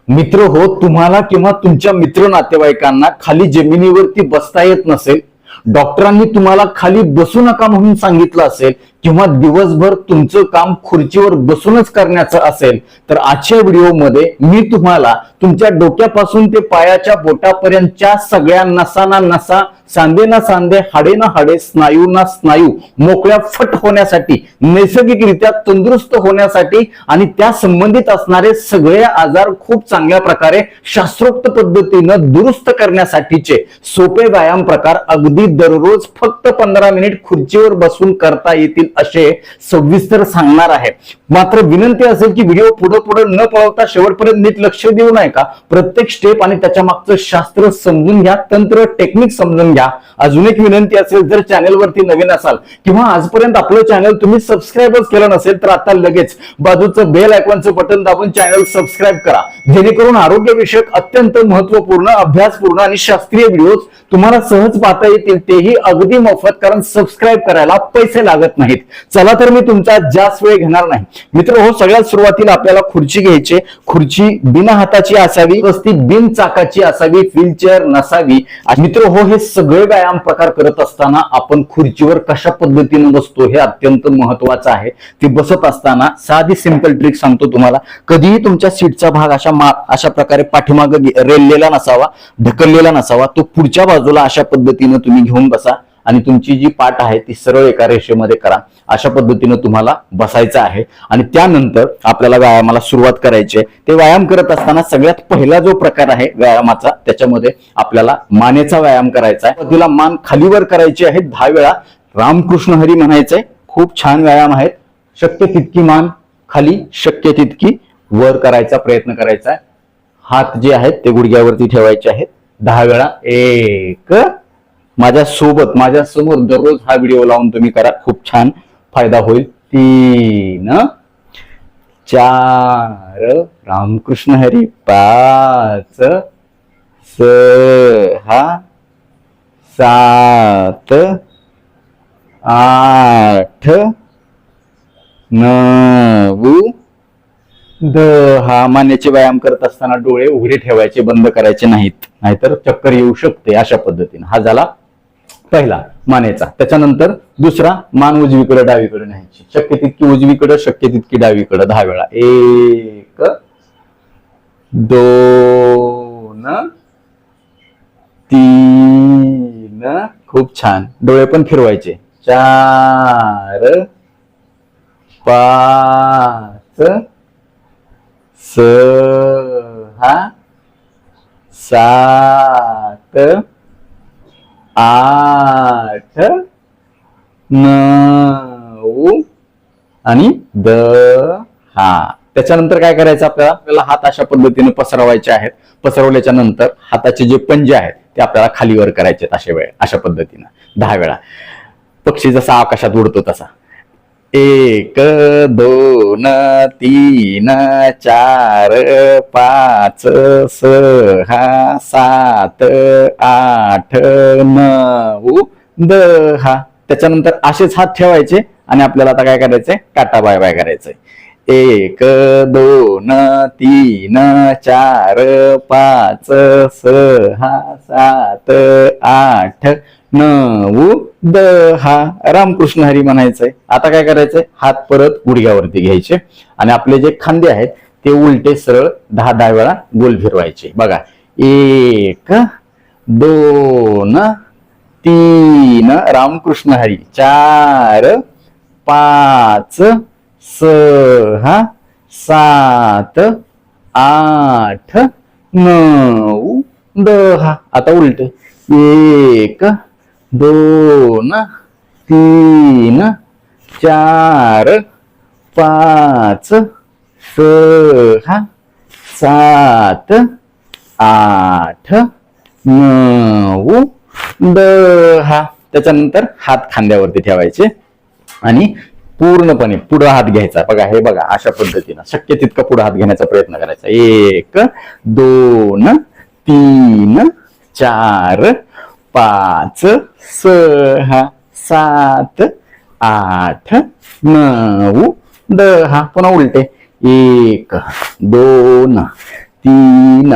मित्र हो, तुम्हाला किंवा तुमच्या मित्र नातेवाईकांना खाली जमिनीवरती बसता येत नसेल, डॉक्टरांनी तुम्हाला खाली बसू नका म्हणून सांगितलं असेल, किंवा दिवसभर तुमचं काम खुर्चीवर बसूनच करण्याचं असेल, तर आजच्या व्हिडिओमध्ये मी तुम्हाला तुमच्या डोक्यापासून ते पायाच्या बोटापर्यंतच्या सगळ्या नसाना नसा, सांधे ना सांधे, हाडे ना हाडे, स्नायू ना स्नायू मोकळ्या फट होण्यासाठी, नैसर्गिकरित्या तंदुरुस्त होण्यासाठी आणि त्या संबंधित असणारे सगळे आजार खूप चांगल्या प्रकारे शास्त्रोक्त पद्धतीनं दुरुस्त करण्यासाठीचे सोपे व्यायाम प्रकार अगदी दररोज फक्त 15 मिनिट खुर्चीवर बसून करता येतील असे सविस्तर सांगणार आहे. मात्र विनंती असेल की व्हिडिओ पुढे पुढे न पळवता शेवटपर्यंत नीट लक्ष देऊ नये का, प्रत्येक स्टेप आणि त्याच्या मागचं शास्त्र समजून घ्या, तंत्र टेक्निक समजून घ्या. अजून एक विनंती असेल, जर चॅनलवरती नवीन असाल किंवा आजपर्यंत आपलं चॅनल तुम्ही सबस्क्राईबच केलं नसेल, तर आता लगेच बाजूचं बेल आयकॉनचं बटन दाबून चॅनल सबस्क्राईब करा, जेणेकरून आरोग्यविषयक अत्यंत महत्वपूर्ण, अभ्यासपूर्ण आणि शास्त्रीय व्हिडिओज तुम्हाला सहज पाहता येतील, तेही अगदी मोफत, कारण सबस्क्राईब करायला पैसे लागत नाहीत. चला तर मी तुमचा जास्त वेळ घेणार नाही. मित्र हो, सगळ्यात सुरुवातीला आपल्याला खुर्ची घ्यायची. खुर्ची बिना हाताची असावी, ती बिन चाकाची असावी, व्हीलचेअर नसावी. मित्र हो, हे सगळे व्यायाम प्रकार करत असताना आपण खुर्चीवर कशा पद्धतीने बसतो हे अत्यंत महत्वाचं आहे. ते बसत असताना साधी सिंपल ट्रिक सांगतो तुम्हाला. कधीही तुमच्या सीटचा भाग अशा प्रकारे पाठीमागे रेललेला नसावा, ढकललेला नसावा. तो पुढच्या बाजूला अशा पद्धतीने तुम्ही घेऊन बसा आणि तुमची जी पाठ आहे ती सरळ एका रेषेमध्ये करा. अशा पद्धतीने तुम्हाला बसायचं आहे आणि त्यानंतर आपल्याला व्यायामाला सुरुवात करायची आहे. ते व्यायाम करत असताना सगळ्यात पहिला जो प्रकार आहे व्यायामाचा, त्याच्यामध्ये आपल्याला मानेचा व्यायाम करायचा आहे. तिला मान खालीवर करायची आहे 10 वेळा. रामकृष्ण हरी म्हणायचंय. खूप छान व्यायाम आहेत. शक्य तितकी मान खाली, शक्य तितकी वर करायचा प्रयत्न करायचा आहे. हात जे आहेत ते गुडघ्यावरती ठेवायचे आहेत. 10 वेळा. एक, माझ्या सोबत, माझ्या समोर दररोज हा व्हिडिओ लावून तुम्ही करा, खूप छान फायदा होईल. 3, 4, रामकृष्ण हरी. 5, 6, 7, 8, 9, 10. मानेचे व्यायाम करत असताना डोळे उघडे ठेवायचे, बंद करायचे नाहीत, नाहीतर चक्कर येऊ शकते. अशा पद्धतीने हा झाला पहिला मानेचा. त्याच्यानंतर दुसरा, मान उजवीकडे डावीकडे न्यायची. शक्य तितकी उजवीकडे, शक्य तितकी डावीकडे. 10 वेळा. 1, 2, 3, खूप छान. डोळे पण फिरवायचे. 4, 5, 6, 7, 8, 9 आणि 10. त्याच्यानंतर काय करायचं, आपल्याला हात अशा पद्धतीने पसरवायचे आहेत. पसरवल्याच्या नंतर हाताचे जे पंजे आहेत ते आपल्याला खालीवर करायचे अशा पद्धतीनं 10 वेळा. पक्षी जसा आकाशात उडतो तसा. 1, 2, 3, 4, 5, 6, 7, 8, 9, 10. त्याच्यानंतर असेच हात ठेवायचे आणि आपल्याला आता काय करायचंय, टाटा बाय बाय करायचंय. 1, 2, 3, 4, 5, 6, 7, 8, 9, 10. रामकृष्ण हरी म्हणायचंय. आता काय करायचंय, हात परत गुडघ्यावरती घ्यायचे आणि आपले जे खांदे आहेत ते उलटे सरळ 10 वेळा गोल फिरवायचे. बघा. 1, 2, 3, रामकृष्ण हरी. 4, 5, 6, 7, 8, 9, 10. आता उलटे. 1, 2, 3, 4, 5, 6, 7, 8, 9, 10. त्याच्यानंतर हात खांद्यावरती ठेवायचे आणि पूर्णपणे पुढे हात घ्यायचा. बघा, हे बघा, अशा पद्धतीनं शक्य तितका पुढे हात घेण्याचा प्रयत्न करायचा. 1, 2, 3, 4, 5, 6, 7, 8, 9, 10. पुन्हा उलटे. 1, 2, 3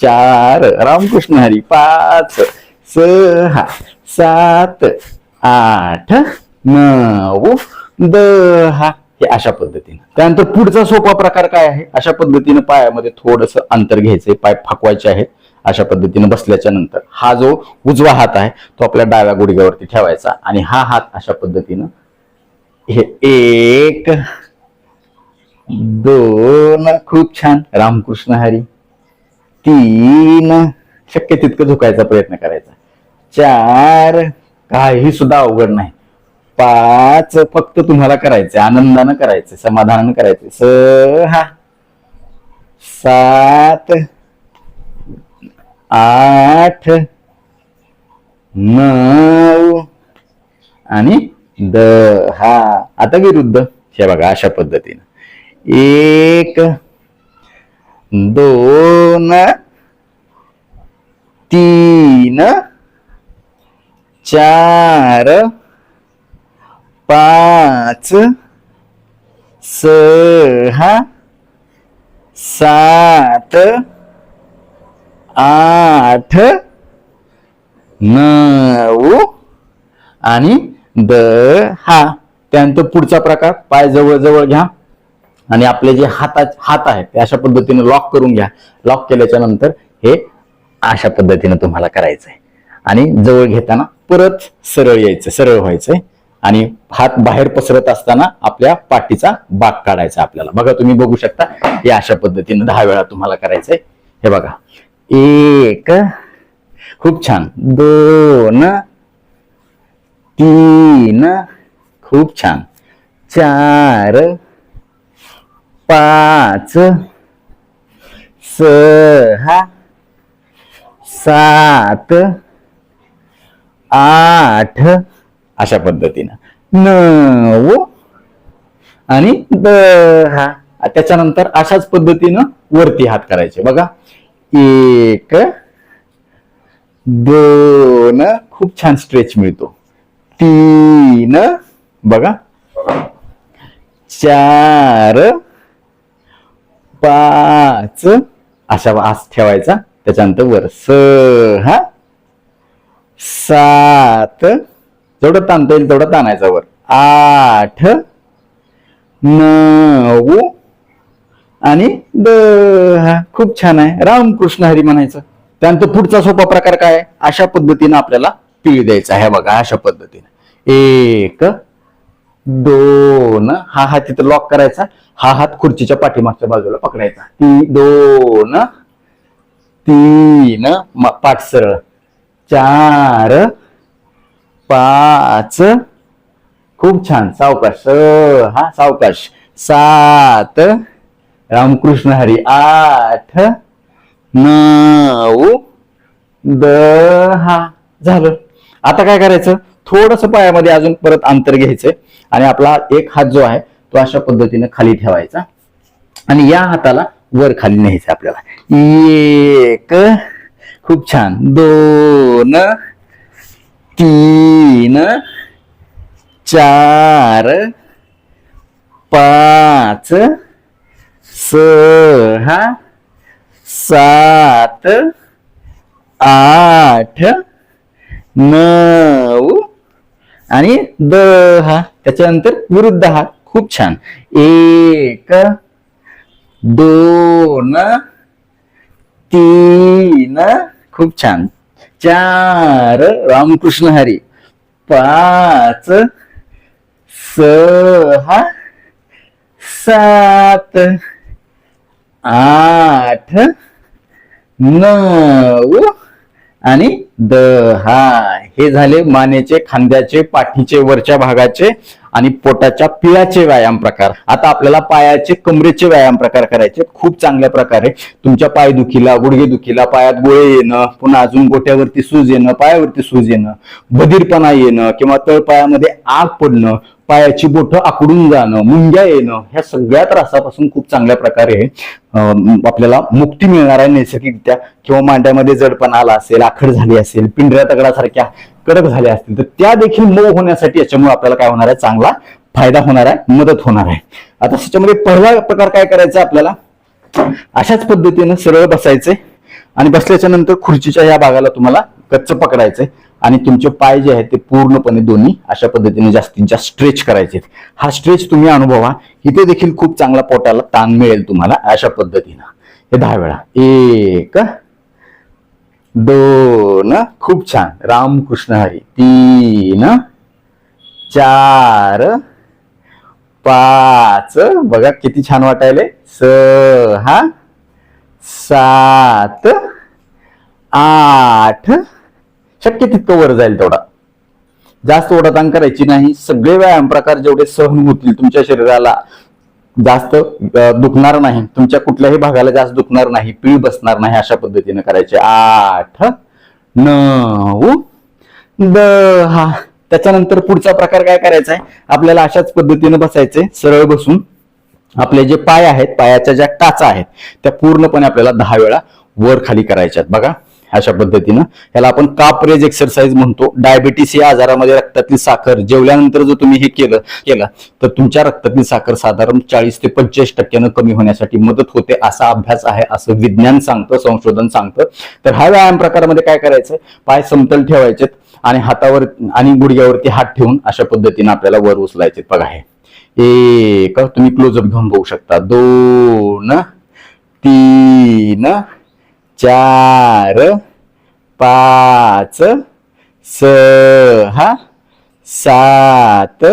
4 रामकृष्ण हरी 5 6 7 8 9 10 हे अशा पद्धतीने. त्यानंतर पुढचा सोपा प्रकार काय आहे, अशा पद्धतीने पायामध्ये थोडस अंतर घ्यायचंय, पाय फाकवायचे आहेत. अशा पद्धतीने बसल्याच्या नंतर हा जो उजवा हात आहे तो आपल्या डाव्या गुडघ्यावरती ठेवायचा आणि हा हात अशा पद्धतीनं हे 1 2 खूप छान रामकृष्ण हरी 3 शक्य तितकं झुकायचा प्रयत्न करायचा 4 काही सुद्धा अवघड नाही 5 फक्त तुम्हाला करायचंय, आनंदानं करायचंय, समाधानानं करायचंय 6 7 8 9 आणि 10. आता विरुद्ध हे बघा अशा पद्धतीने 1 2 3 4 5 6 7 8 9 आणि 10. त्यानंतर पुढचा प्रकार पाय जवळ जवळ घ्या आणि आपले जे हात आहेत ते अशा पद्धतीने लॉक करून घ्या. लॉक केल्याच्या नंतर हे अशा पद्धतीने तुम्हाला करायचंय आणि जवळ घेताना परत सरळ यायचं, सरळ व्हायचंय आणि हात बाहेर पसरत असताना आपल्या पाठीचा बाक काढायचा आपल्याला. बघा तुम्ही बघू शकता हे अशा पद्धतीने 10 वेळा तुम्हाला करायचंय. हे बघा 1 खूप छान 2 3 खूप छान 4 5 6 7 8 अशा पद्धतीनं 9 आणि 10. त्याच्यानंतर अशाच पद्धतीनं वरती हात करायचे. बघा 1 2 खूप छान स्ट्रेच मिळतो 3 बघा 4 5 अशा आस ठेवायचा. त्याच्यानंतर वर 6 7 जेवढं ताणता येईल तेवढं ताणायचा वर 8 9 आणि 10. खूप छान आहे. रामकृष्ण हरी म्हणायचं. त्यानंतर पुढचा सोपा प्रकार काय आहे, अशा पद्धतीनं आपल्याला पीळ द्यायचा आहे. बघा अशा पद्धतीने 1 2 हा हात तिथं लॉक करायचा, हा हात खुर्चीच्या पाठीमागच्या बाजूला पकडायचा 2 3 पाठ सरळ 4 5 खूप छान सावकाश हा सावकाश 7 रामकृष्ण हरी 8 9 10 झालं. आता काय करायचं, थोडस पायामध्ये अजून परत अंतर घ्यायचंय आणि आपला एक हात जो आहे तो अशा पद्धतीने खाली ठेवायचा आणि या हाताला वर खाली न्यायचं आपल्याला. 1 खूप छान 2 3 4 5 6 7 8 9 आणि 10. त्याच्यानंतर विरुद्ध हात खूप छान 1 2 3 खूप छान 4 रामकृष्ण हरी 5 6 7 8 9 आणि 10. हे झाले मानेचे, खांद्याचे, पाठीचे, वरच्या भागाचे आणि पोटाच्या पिळाचे व्यायाम प्रकार. आता आपल्याला पायाचे, कमरेचे व्यायाम प्रकार करायचे. खूप चांगल्या प्रकारे तुमच्या पायदुखीला, गुडघेदुखीला, पायात गोळे येणं, पुन्हा अजून गोट्यावरती सूज येणं, पायावरती सूज येणं, बधीरपणा येणं किंवा तळपायामध्ये आग पडणं, पायाची बोटं आकडून जाणं, मुंग्या येणं, ह्या सगळ्या त्रासापासून खूप चांगल्या प्रकारे आपल्याला मुक्ती मिळणार आहे नैसर्गिकरित्या. किंवा मांड्यामध्ये जडपणा आला असेल, आखड झाली असेल, पिंढऱ्या तगडासारख्या कडक झाल्या असतील तर त्या देखील मऊ होण्यासाठी याच्यामुळे आपल्याला काय होणार आहे, चांगला फायदा होणार आहे, मदत होणार आहे. आता त्याच्यामध्ये पहिला प्रकार काय करायचा आपल्याला, अशाच पद्धतीनं सरळ बसायचे आणि बसल्याच्या नंतर खुर्चीच्या या भागाला तुम्हाला कच्च पकडायचंय आणि तुमचे पाय जे आहेत ते पूर्णपणे दोन्ही अशा पद्धतीने जास्तीत जास्त स्ट्रेच करायचे. हा स्ट्रेच तुम्ही अनुभवा. इथे देखील खूप चांगला पोटाला ताण मिळेल तुम्हाला अशा पद्धतीनं. हे 10 वेळा. 1 2 खूप छान. रामकृष्ण हरी. 3 4 5 बघा किती छान वाटायले. 6 7 8 शक्य तितकं वर जाईल तेवढा. जास्त ओढाताण करायची नाही. सगळे व्यायाम प्रकार जेवढे सहन होतील तुमच्या शरीराला, जास्त दुखणार नाही, तुमच्या कुठल्याही भागाला जास्त दुखणार नाही, पीळ बसणार नाही अशा पद्धतीने करायचे. 8 9 10. त्याच्यानंतर पुढचा प्रकार काय करायचा आहे आपल्याला, अशाच पद्धतीने बसायचे. सरळ बसून आपले जे पाय आहेत, पायाच्या ज्या टाचा आहेत त्या पूर्णपणे आपल्याला 10 वेळा वर खाली करायच्या आहेत. बघा अशा पद्धतीनं. याला आपण काप रेज एक्सरसाइज म्हणतो. डायबिटीस या आजारामध्ये रक्तातली साखर जेवल्यानंतर जर तुम्ही हे केलं तर तुमच्या रक्तातली साखर साधारण 40 ते 45% कमी होण्यासाठी मदत होते असा अभ्यास आहे, असं विज्ञान सांगतं, संशोधन सांगतं. तर ह्या व्यायाम प्रकारामध्ये काय करायचं, पाय समतल ठेवायचे आणि हातावर आणि गुडघ्यावरती हात ठेवून अशा पद्धतीने आपल्याला वर उचलायचे. बघा हे 1 तुम्ही क्लोजअप घेऊन बघू शकता. 2 3 4 5 6 7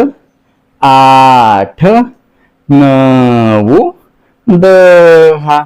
8 9 10.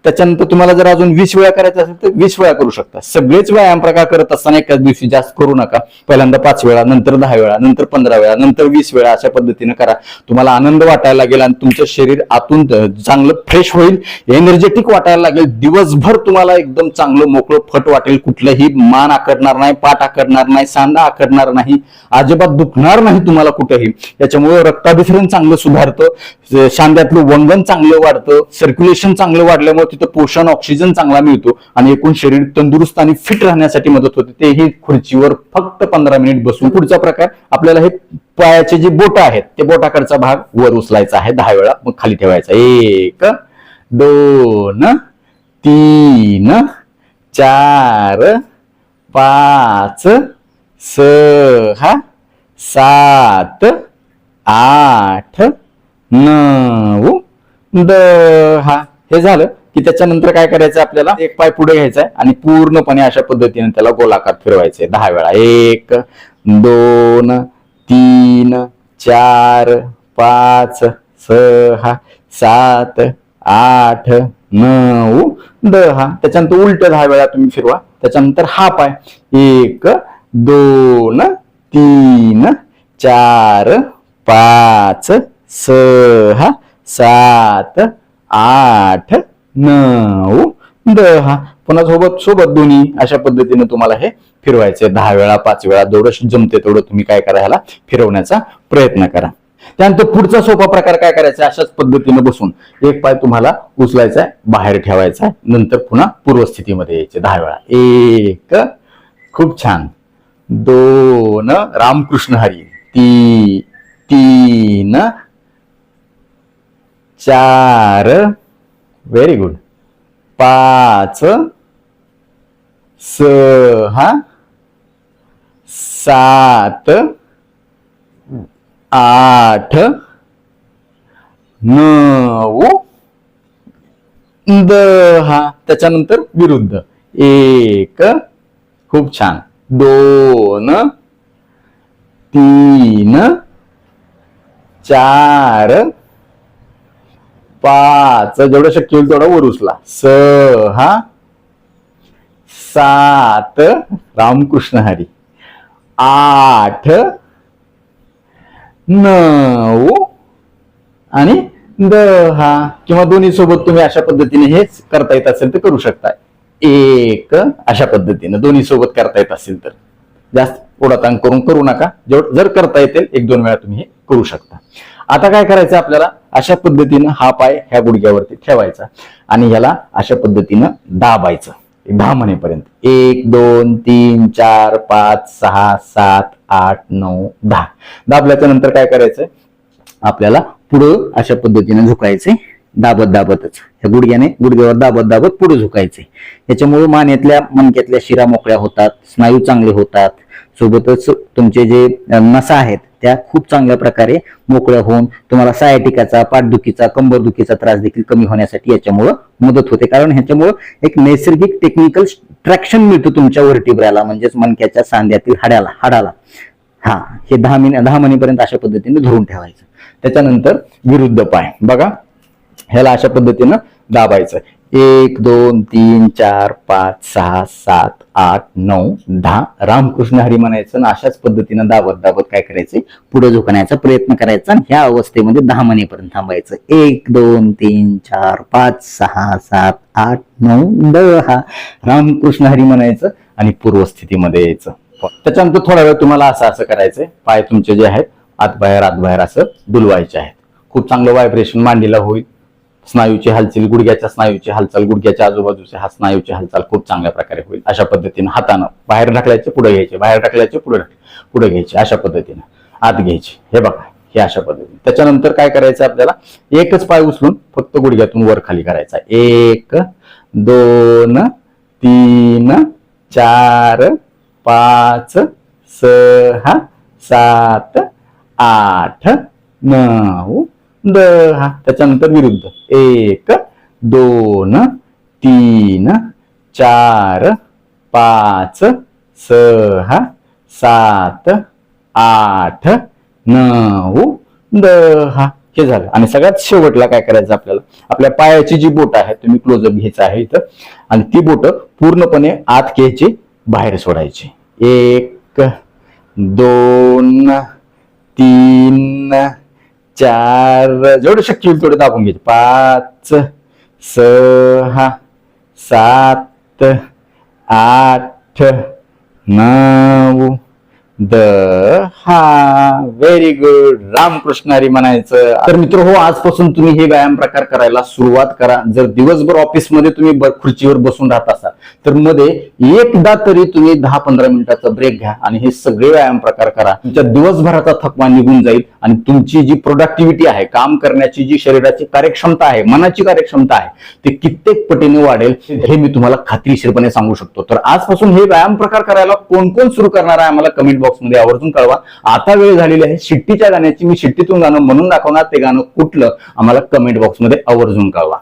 त्याच्यानंतर तुम्हाला जर अजून 20 वेळा करायचं असेल तर 20 वेळा करू शकता. सगळेच व्यायाम प्रकार करत असताना एकाच दिवशी जास्त करू नका. पहिल्यांदा 5 वेळा, नंतर 10 वेळा, नंतर 15 वेळा, नंतर 20 वेळा अशा पद्धतीने करा. तुम्हाला आनंद वाटायला लागेल आणि तुमचं शरीर आतून चांगलं फ्रेश होईल, एनर्जेटिक वाटायला लागेल. दिवसभर तुम्हाला एकदम चांगलं मोकळं फट वाटेल. कुठलंही मान आकडणार नाही, पाठ आकडणार नाही, सांधा आकडणार नाही, अजिबात दुखणार नाही तुम्हाला कुठेही. त्याच्यामुळे रक्ताभिसरण चांगलं सुधारतं, सांध्यातलं वंगण चांगलं वाढतं, सर्क्युलेशन चांगलं वाढल्यामुळे तिथं पोषण, ऑक्सिजन चांगला मिळतो आणि एकूण शरीर तंदुरुस्त आणि फिट राहण्यासाठी मदत होते. तेही खुर्चीवर फक्त 15 मिनिट बसून. पुढचा प्रकार आपल्याला हे पायाचे जे बोट आहेत ते बोटाकडचा भाग वर उचलायचा आहे 10 वेळा, मग खाली ठेवायचा. 1 2 3 4 5 6 7 8 9 10. हे झालं की त्याच्यानंतर काय करायचं आपल्याला, एक पाय पुढे घ्यायचा आहे आणि पूर्णपणे अशा पद्धतीने त्याला गोलाकार फिरवायचे 10 वेळा. 1 2 3 4 5 6 7 8 9 10. त्याच्यानंतर उलट 10 वेळा तुम्ही फिरवा. त्याच्यानंतर हा पाय 1 2 3 4 5 6 7 8 9 10. पुन्हा सोबत दोन्ही अशा पद्धतीने तुम्हाला हे फिरवायचे 10 वेळा, 5 वेळा, जेवढं जमते तेवढं तुम्ही काय करा, ह्याला फिरवण्याचा प्रयत्न करा. त्यानंतर पुढचा सोपा प्रकार काय करायचा, अशाच पद्धतीने बसून एक पाय तुम्हाला उचलायचा आहे, बाहेर ठेवायचा आहे, नंतर पुन्हा पूर्वस्थितीमध्ये यायचे 10 वेळा. 1 खूप छान. 2 रामकृष्ण हरी. 3 4 very good. 5 6 7 8 9 10. त्याच्यानंतर विरुद्ध. 1 खूप छान. 2 3 4 5 जेवढं शक्य होईल तेवढा वर उचला. 6 7 रामकृष्ण हरी. 8 9 आणि 10. किंवा दोन्ही सोबत तुम्ही अशा पद्धतीने हे करता येत असेल तर करू शकता. 1 अशा पद्धतीने दोन्ही सोबत करता येत असेल तर. जास्त ओढाताण करून करू नका. जर करता येतील 1-2 वेळा तुम्ही हे करू शकता. आता काय करायचं आपल्याला, अशा पद्धतीनं हा पाय ह्या गुडघ्यावरती ठेवायचा आणि याला अशा पद्धतीनं दाबायचं 10 म्हणेपर्यंत. 1 2 3 4 5 6 7 8 9 10. दाबल्याच्या नंतर काय करायचं, आपल्याला पुढं अशा पद्धतीने झुकायचे दाबत दाबतच ह्या गुडघ्यावर दाबत दाबत पुढे झुकायचे. याच्यामुळे मानेतल्या मणक्यातल्या शिरा मोकळ्या होतात, स्नायू चांगले होतात, सोबतच तुमचे जे नसा आहेत त्या खूप चांगल्या प्रकारे मोकळ्या होऊन तुम्हाला सायाटिकाचा, पाठदुखीचा, कंबरदुखीचा त्रास देखील कमी होण्यासाठी याच्यामुळं मदत होते. कारण ह्याच्यामुळं एक नैसर्गिक टेक्निकल ट्रॅक्शन मिळतं तुमच्या व्हर्टिब्राला, म्हणजेच मणक्याच्या सांध्यातील हाडाला. हे 10 मिनिटापर्यंत अशा पद्धतीने धरून ठेवायचं. त्याच्यानंतर विरुद्ध पाय बघा, ह्याला अशा पद्धतीनं दाबायचं. 1 2 3 4 5 6 7 8 9 10 रामकृष्ण हरी म्हणायचं आणि अशाच पद्धतीनं दाबत दाबत काय करायचं, पुढे झुकण्याचा प्रयत्न करायचा आणि ह्या अवस्थेमध्ये 10 मिनिटापर्यंत थांबायचं. 1 2 3 4 5 6 7 8 9 10 रामकृष्ण हरी म्हणायचं आणि पूर्वस्थितीमध्ये यायचं. त्याच्यानंतर थोडा वेळ तुम्हाला असं करायचंय. पाय तुमचे जे आहेत आत बाहेर असं डुलवायचे आहेत. खूप चांगलं व्हायब्रेशन मांडीला होईल. स्नायूची हालचाल, गुडघ्याच्या स्नायूची हालचाल, गुडघ्याच्या आजूबाजूचे स्नायूची हालचाल खूप चांगल्या प्रकारे होईल. अशा पद्धतीने हातानं बाहेर ढकलायचे, पुढे घ्यायचे, बाहेर ढकलायचे, पुढे घ्यायचे, अशा पद्धतीने आत घ्यायचे. हे बघा, हे अशा पद्धतीने. त्याच्यानंतर काय करायचं आपल्याला, एकच पाय उचलून फक्त गुडघ्यातून वर खाली करायचा. 1 2 3 4 5 6 7 8 9 10. त्याच्यानंतर विरुद्ध 1 2 3 4 5 6 7 8 9 10. हे झालं. आणि सगळ्यात शेवटला काय करायचं आपल्याला, आपल्या पायाची जी बोट आहे, तुम्ही क्लोजअप घ्यायचं आहे इथं, आणि ती बोट पूर्णपणे आत घ्यायची, बाहेर सोडायची. 1 2 3 4 जेवढं शक्य होईल तेवढे दाबून घ्यायचे. 5 6 7 8 9 10. Very good. रामकृष्ण हरी म्हणायचं. तर मित्र हो, आजपासून तुम्ही हे व्यायाम प्रकार करायला सुरुवात करा. जर दिवसभर ऑफिसमध्ये तुम्ही खुर्चीवर बसून राहत असाल तर मध्ये एकदा तरी तुम्ही 10-15 मिनिटाचा ब्रेक घ्या आणि हे सगळे व्यायाम प्रकार करा. तुमच्या दिवसभराचा थकवा निघून जाईल आणि तुमची जी प्रोडक्टिव्हिटी आहे, काम करण्याची जी शरीराची कार्यक्षमता आहे, मनाची कार्यक्षमता आहे, ते कित्येक पटीने वाढेल, हे मी तुम्हाला खात्रीशीरपणे सांगू शकतो. तर आजपासून हे व्यायाम प्रकार करायला कोण कोण सुरू करणार आहे आम्हाला कमेंट बॉक्स मध्ये आवर्जून कळवा. आता वेळ झालेली आहे शिट्टीच्या गाण्याची. मी शिट्टीतून गाणं म्हणून दाखवणार, ते गाणं कुठलं आम्हाला कमेंट बॉक्स मध्ये आवर्जून कळवा.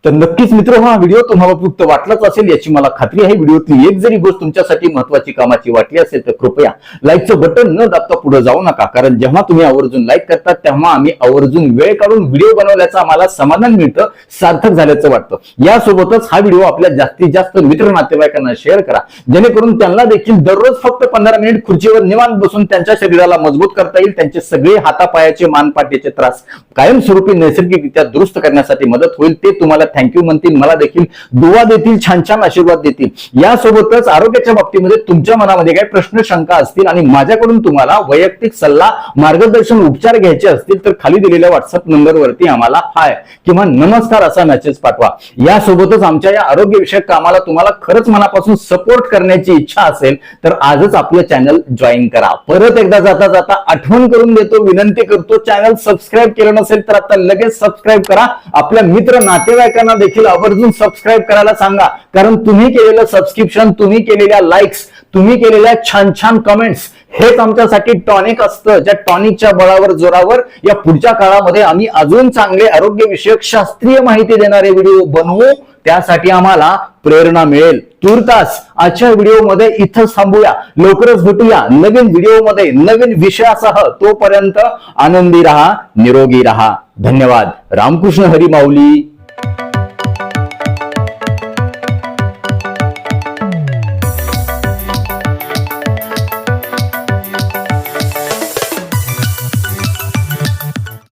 तर नक्कीच मित्र, हा व्हिडिओ तुम्हाला उपयुक्त वाटलाच असेल याची मला खात्री आहे. व्हिडिओतली एक जरी गोष्ट तुमच्यासाठी महत्वाची कामाची वाटली असेल तर कृपया लाईकचं बटन न दाबता पुढे जाऊ नका. कारण जेव्हा तुम्ही आवर्जून लाईक करता तेव्हा आम्ही आवर्जून वेळ काढून व्हिडिओ बनवल्याचं आम्हाला समाधान मिळतं, सार्थक झाल्याचं वाटतं. यासोबतच हा व्हिडिओ आपल्या जास्तीत जास्त मित्र नातेवाईकांना शेअर करा, जेणेकरून त्यांना देखील दररोज फक्त 15 मिनिट खुर्चीवर निवांत बसून त्यांच्या शरीराला मजबूत करता येईल. त्यांचे सगळे हातापायाचे, मानपाठीचे त्रास कायमस्वरूपी नैसर्गिकरित्या दुरुस्त करण्यासाठी मदत होईल. ते तुम्हाला थँक्यू म्हणतील, मला देखील दुवा देतील, छान छान आशीर्वाद देतील. यासोबतच आरोग्याच्या बाबतीमध्ये तुमच्या मनामध्ये काही प्रश्न, शंका असतील आणि माझ्याकडून तुम्हाला वैयक्तिक सल्ला, मार्गदर्शन, उपचार घ्यायचे असतील तर खाली दिलेल्या व्हॉट्सअप नंबरवरती आम्हाला हाय किंवा नमस्कार असा मेसेज पाठवा. यासोबतच आमच्या या आरोग्यविषयक कामाला तुम्हाला खरंच मनापासून सपोर्ट करण्याची इच्छा असेल तर आजच आपलं चॅनल जॉईन करा. परत एकदा जाता जाता आठवण करून देतो, विनंती करतो, चॅनल सबस्क्राईब केलं नसेल तर आता लगेच सबस्क्राईब करा. आपल्या मित्र नातेवाईकांना देखील आवर्जून सबस्क्राईब करायला सांगा. कारण तुम्ही केलेलं सबस्क्रिप्शन, तुम्ही केलेल्या लाईक्स, तुम्ही केलेल्या छान छान कमेंट्स हेच आमच्यासाठी टॉनिक असतं. ज्या टॉनिकच्या बळावर, जोरावर या पुढच्या काळामध्ये आम्ही अजून चांगले आरोग्यविषयक शास्त्रीय माहिती देणारे व्हिडिओ बनवू, त्यासाठी आम्हाला प्रेरणा मिळेल. तुर्तास आजच्या व्हिडिओमध्ये इथंच थांबूया. लवकरच भेटूया नवीन व्हिडिओमध्ये नवीन विषयासह. तोपर्यंत आनंदी रहा, निरोगी रहा. धन्यवाद. रामकृष्ण हरी माऊली.